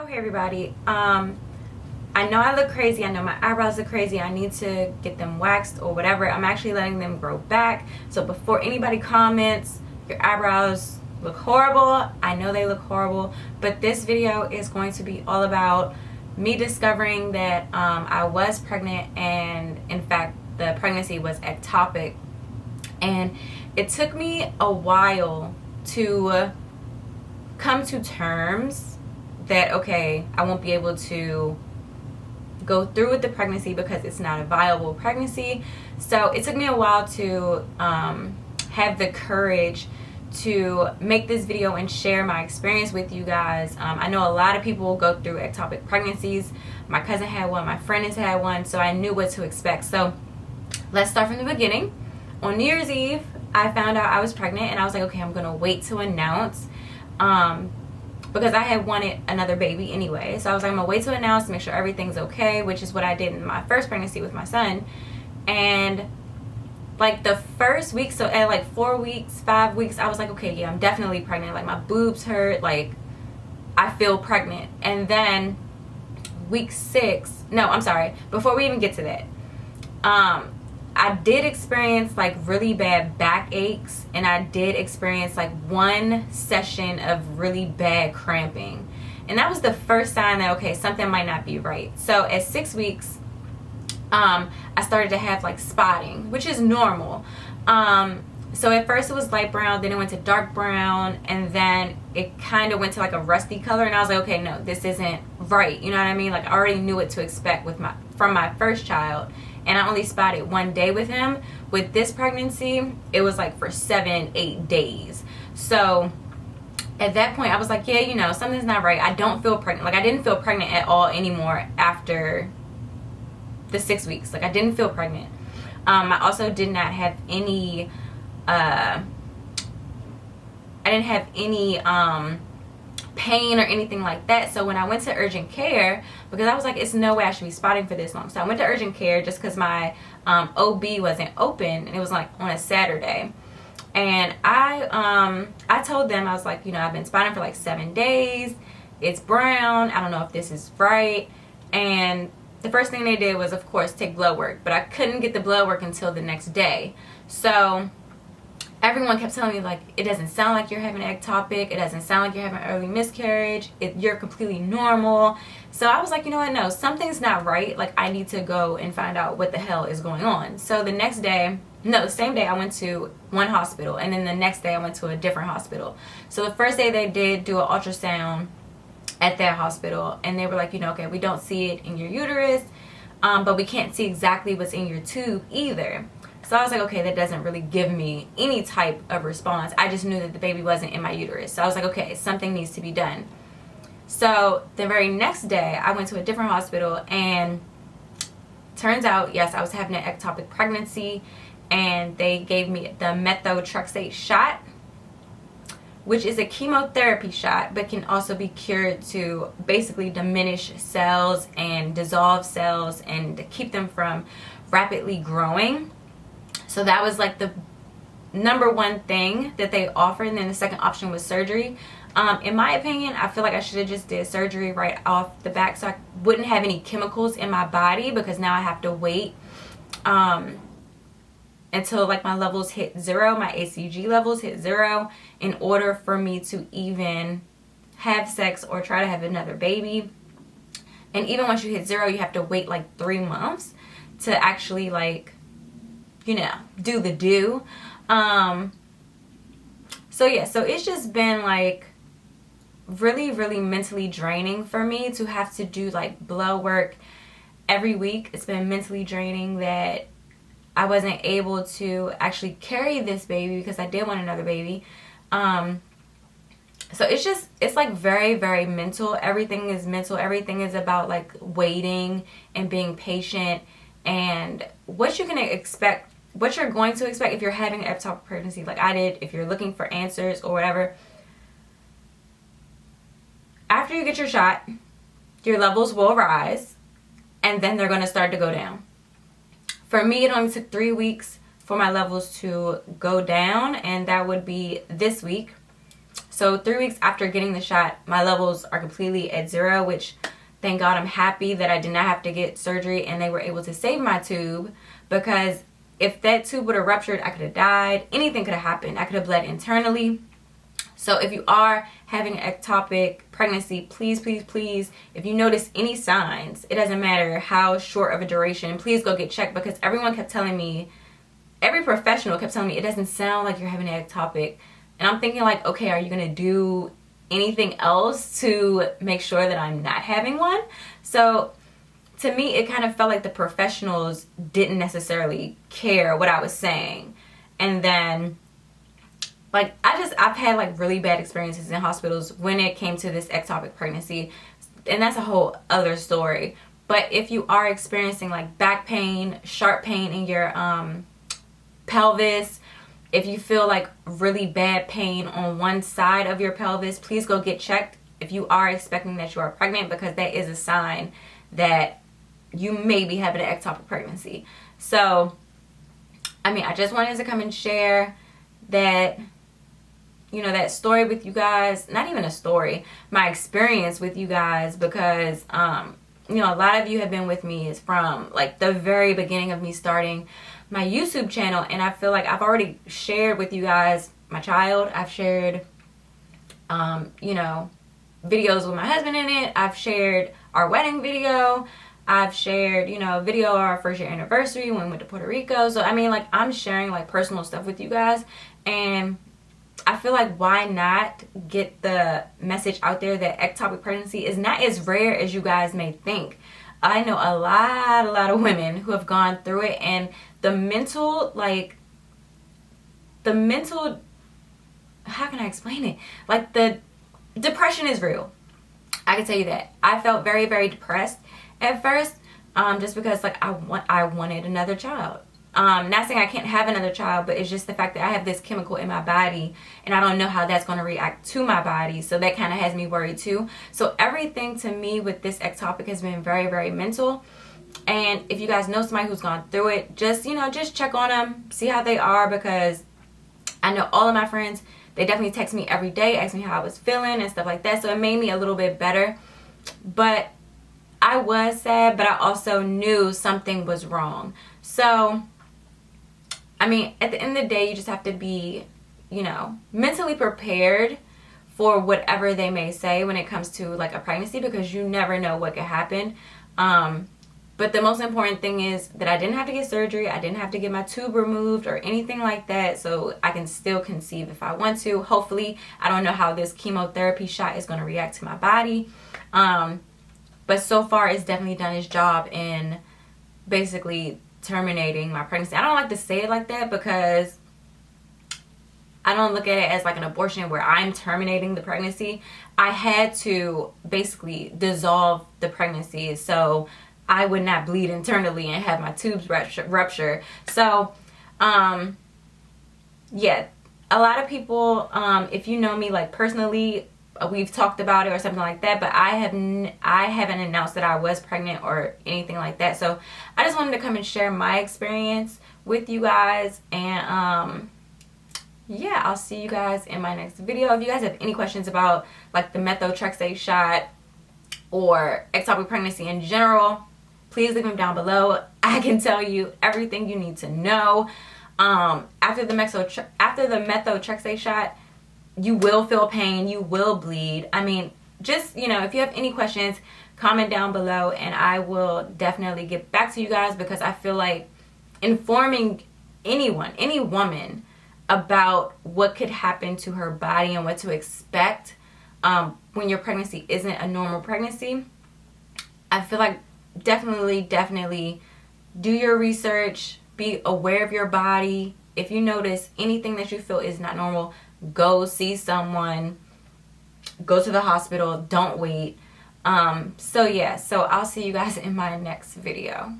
Hey everybody, I know I look crazy, I know my eyebrows look crazy, I need to get them waxed or whatever. I'm actually letting them grow back, so before anybody comments, your eyebrows look horrible, I know they look horrible, but this video is going to be all about me discovering that I was pregnant, and in fact the pregnancy was ectopic, and it took me a while to come to terms that okay, I won't be able to go through with the pregnancy because it's not a viable pregnancy. So it took me a while to have the courage to make this video and share my experience with you guys. I know a lot of people go through ectopic pregnancies. My cousin had one, my friend has had one, so I knew what to expect. So let's start from the beginning. On New Year's Eve, I found out I was pregnant, and I was like, okay, I'm gonna wait to announce because I had wanted another baby anyway. So I was like, I'm gonna wait to announce to make sure everything's okay, which is what I did in my first pregnancy with my son. And like the first week, so at like 4 weeks, 5 weeks, I was like, okay, yeah, I'm definitely pregnant. Like my boobs hurt, like I feel pregnant. And then week 6, no, I'm sorry, before we even get to that, I did experience like really bad back aches, and I did experience like one session of really bad cramping, and that was the first sign that okay, something might not be right. So at 6 weeks, I started to have like spotting, which is normal. So at first it was light brown, then it went to dark brown, and then it kind of went to like a rusty color, and I was like, okay, no, this isn't right, you know what I mean? Like I already knew what to expect with from my first child, and I only spotted one day with him. With this pregnancy, it was like for 7-8 days. So at that point I was like, yeah, you know, something's not right. I don't feel pregnant. Like I didn't feel pregnant at all anymore after the 6 weeks. Like I didn't feel pregnant. I also did not have any I didn't have any pain or anything like that. So when I went to urgent care, because I was like, it's no way I should be spotting for this long, so I went to urgent care just because my OB wasn't open, and it was like on a Saturday. And I told them, I was like, you know, I've been spotting for like 7 days, it's brown, I don't know if this is right. And the first thing they did was of course take blood work, but I couldn't get the blood work until the next day. So everyone kept telling me like, it doesn't sound like you're having ectopic, it doesn't sound like you're having early miscarriage, you're completely normal. So I was like, you know what, no, something's not right. Like I need to go and find out what the hell is going on. So the next day, no, the same day, I went to one hospital, and then the next day I went to a different hospital. So the first day they did do an ultrasound at that hospital, and they were like, you know, okay, we don't see it in your uterus, but we can't see exactly what's in your tube either. So I was like, okay, that doesn't really give me any type of response. I just knew that the baby wasn't in my uterus. So I was like, okay, something needs to be done. So the very next day, I went to a different hospital, and turns out, yes, I was having an ectopic pregnancy, and they gave me the methotrexate shot, which is a chemotherapy shot, but can also be cured to basically diminish cells and dissolve cells and to keep them from rapidly growing. So that was like the number one thing that they offered, and then the second option was surgery. In my opinion, I feel like I should have just did surgery right off the back, so I wouldn't have any chemicals in my body, because now I have to wait until like my levels hit 0, my HCG levels hit 0, in order for me to even have sex or try to have another baby. And even once you hit 0, you have to wait like 3 months to actually like, you know, do the do. So yeah, so it's just been like really, really mentally draining for me to have to do like blood work every week. It's been mentally draining that I wasn't able to actually carry this baby because I did want another baby. So it's like very, very mental. Everything is mental. Everything is about like waiting and being patient, and what you can expect, what you're going to expect if you're having an ectopic pregnancy like I did, if you're looking for answers or whatever. After you get your shot, your levels will rise, and then they're going to start to go down. For me, it only took 3 weeks for my levels to go down, and that would be this week. So 3 weeks after getting the shot, my levels are completely at 0, which thank God, I'm happy that I did not have to get surgery and they were able to save my tube, because if that tube would have ruptured, I could have died. Anything could have happened. I could have bled internally. So if you are having an ectopic pregnancy, please, please, please, if you notice any signs, it doesn't matter how short of a duration, please go get checked, because everyone kept telling me, every professional kept telling me, it doesn't sound like you're having an ectopic. And I'm thinking like, okay, are you going to do anything else to make sure that I'm not having one? So to me, it kind of felt like the professionals didn't necessarily care what I was saying. And then like I've had like really bad experiences in hospitals when it came to this ectopic pregnancy, and that's a whole other story. But if you are experiencing like back pain, sharp pain in your pelvis, if you feel like really bad pain on one side of your pelvis, please go get checked if you are expecting that you are pregnant, because that is a sign that you may be having an ectopic pregnancy. So I mean, I just wanted to come and share that, you know, that story with you guys. Not even a story, my experience with you guys, because you know, a lot of you have been with me is from like the very beginning of me starting my YouTube channel, and I feel like I've already shared with you guys my child. I've shared you know, videos with my husband in it. I've shared our wedding video. I've shared, you know, a video of our first year anniversary when we went to Puerto Rico. So I mean, like, I'm sharing like personal stuff with you guys, and I feel like why not get the message out there that ectopic pregnancy is not as rare as you guys may think. I know a lot of women who have gone through it, and the mental, how can I explain it? Like, the depression is real. I can tell you that. I felt very, very depressed at first, just because like I wanted another child. Not saying I can't have another child, but it's just the fact that I have this chemical in my body and I don't know how that's going to react to my body. So that kind of has me worried too. So everything to me with this ectopic has been very, very mental. And if you guys know somebody who's gone through it, just, you know, just check on them, see how they are, because I know all of my friends, they definitely text me every day, ask me how I was feeling and stuff like that. So it made me a little bit better. But I was sad, but I also knew something was wrong. So I mean, at the end of the day, you just have to be, you know, mentally prepared for whatever they may say when it comes to like a pregnancy, because you never know what could happen. But the most important thing is that I didn't have to get surgery. I didn't have to get my tube removed or anything like that. So I can still conceive if I want to. Hopefully, I don't know how this chemotherapy shot is going to react to my body. But so far, it's definitely done its job in basically terminating my pregnancy. I don't like to say it like that, because I don't look at it as like an abortion where I'm terminating the pregnancy. I had to basically dissolve the pregnancy so I would not bleed internally and have my tubes rupture. So yeah, a lot of people, if you know me like personally, we've talked about it or something like that, but I haven't announced that I was pregnant or anything like that. So I just wanted to come and share my experience with you guys, and yeah, I'll see you guys in my next video. If you guys have any questions about like the methotrexate shot or ectopic pregnancy in general, please leave them down below. I can tell you everything you need to know. After the methotrexate shot, you will feel pain, you will bleed. I mean, just, you know, if you have any questions, comment down below and I will definitely get back to you guys, because I feel like informing anyone, any woman, about what could happen to her body and what to expect when your pregnancy isn't a normal pregnancy, I feel like definitely do your research, be aware of your body. If you notice anything that you feel is not normal, go see someone, go to the hospital, don't wait. So yeah, so I'll see you guys in my next video.